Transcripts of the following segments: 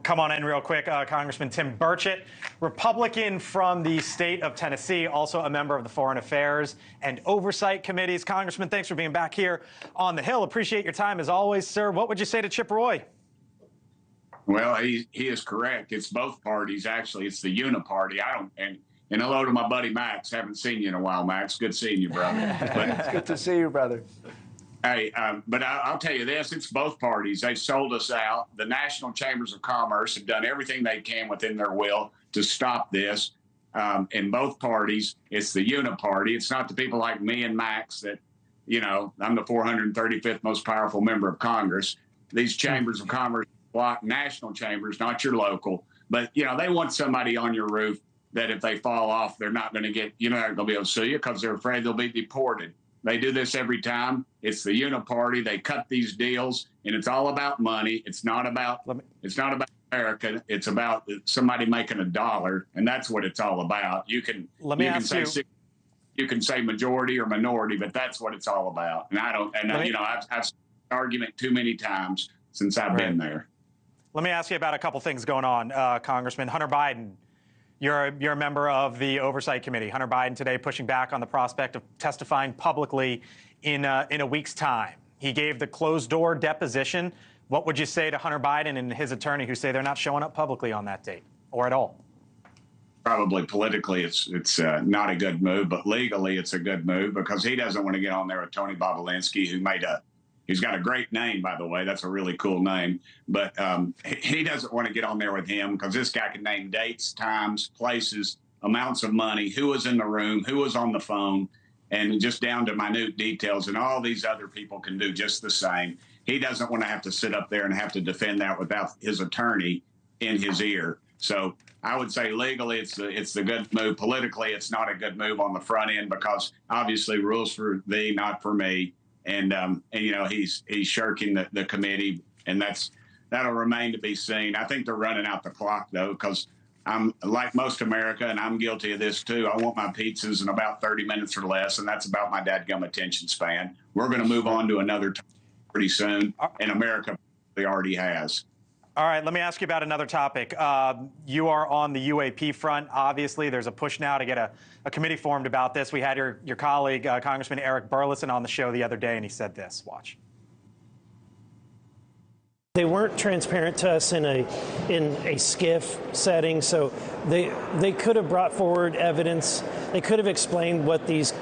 Come on in real quick, Congressman Tim Burchett, Republican from the state of Tennessee, also a member of the Foreign Affairs and Oversight Committees. Congressman, thanks for being back here on the Hill. Appreciate your time as always, sir. What would you say to Chip Roy? Well, he is correct. It's both parties, actually. It's the uniparty. And hello to my buddy Max. Haven't seen you in a while, Max. Good seeing you, brother. It's good to see you, brother. Hey, but I'll tell you this, it's both parties. They sold us out. The National Chambers of Commerce have done everything they can within their will to stop this. In both parties, it's the uniparty. It's not the people like me and Max that, you know, I'm the 435th most powerful member of Congress. These chambers of commerce block national chambers, not your local. But, you know, they want somebody on your roof that if they fall off, they're not going to get, you're not going to be able to sue you because they're afraid they'll be deported. They do this every time. It's the uniparty. They cut these deals, and it's all about money. It's not about America. It's about somebody making a dollar, and that's what it's all about. You can say majority or minority, but that's what it's all about. And I've seen the argument too many times since I've been there. Let me ask you about a couple things going on, Congressman. Hunter Biden. You're a member of the Oversight Committee. Hunter Biden today pushing back on the prospect of testifying publicly in a week's time. He gave the closed-door deposition. What would you say to Hunter Biden and his attorney who say they're not showing up publicly on that date or at all? Probably politically it's not a good move, but legally it's a good move because he doesn't want to get on there with Tony Bobolinsky, who he's got a great name, by the way. That's a really cool name. But he doesn't want to get on there with him because this guy can name dates, times, places, amounts of money, who was in the room, who was on the phone, and just down to minute details. And all these other people can do just the same. He doesn't want to have to sit up there and have to defend that without his attorney in his ear. So I would say legally it's the good move. Politically, it's not a good move on the front end because obviously rules for thee, not for me. And you know, he's shirking the committee, and that'll remain to be seen. I think they're running out the clock, though, because I'm like most America, and I'm guilty of this, too. I want my pizzas in about 30 minutes or less, and that's about my dadgum attention span. We're going to move on to another topic pretty soon, and America already has. All right, let me ask you about another topic. You are on the UAP front. Obviously, there's a push now to get a committee formed about this. We had your colleague, Congressman Eric Burlison, on the show the other day, and he said this. Watch. They weren't transparent to us in a SCIF setting, so they could have brought forward evidence. They could have explained what these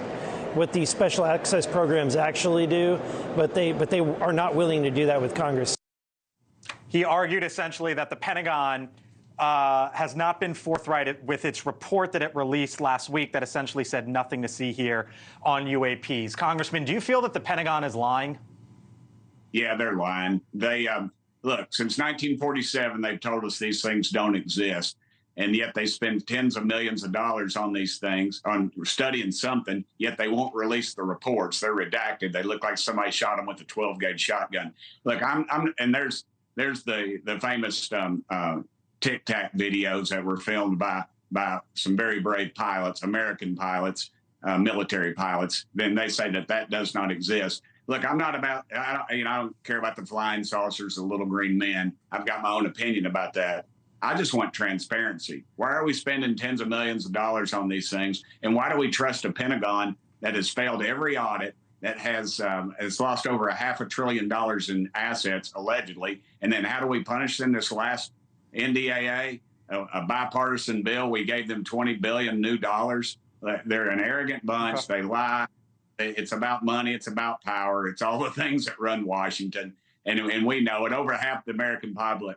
special access programs actually do, but they are not willing to do that with Congress. He argued essentially that the Pentagon has not been forthright with its report that it released last week that essentially said nothing to see here on UAPs. Congressman, do you feel that the Pentagon is lying? Yeah, they're lying. They look, since 1947, they've told us these things don't exist. And yet they spend tens of millions of dollars on these things, on studying something, yet they won't release the reports. They're redacted. They look like somebody shot them with a 12-gauge shotgun. Look, and there's the famous Tic Tac videos that were filmed by some very brave pilots, American pilots, military pilots. Then they say that does not exist. Look, I'm not about, I don't care about the flying saucers, the little green men. I've got my own opinion about that. I just want transparency. Why are we spending tens of millions of dollars on these things? And why do we trust a Pentagon that has failed every audit, that has lost over $500 billion in assets, allegedly? And then how do we punish them this last NDAA, a bipartisan bill? We gave them $20 billion new dollars. They're an arrogant bunch. They lie. It's about money. It's about power. It's all the things that run Washington. And we know it. Over half the American public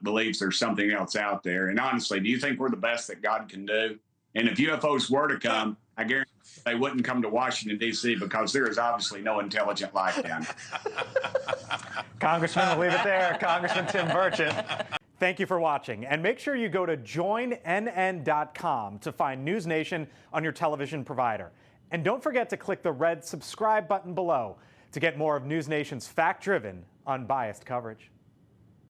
believes there's something else out there. And honestly, do you think we're the best that God can do? And if UFOs were to come, I guarantee they wouldn't come to Washington, D.C. because there is obviously no intelligent life down there. Congressman, we'll leave it there. Congressman Tim Burchett. Thank you for watching. And make sure you go to joinnn.com to find NewsNation on your television provider. And don't forget to click the red subscribe button below to get more of NewsNation's fact-driven, unbiased coverage.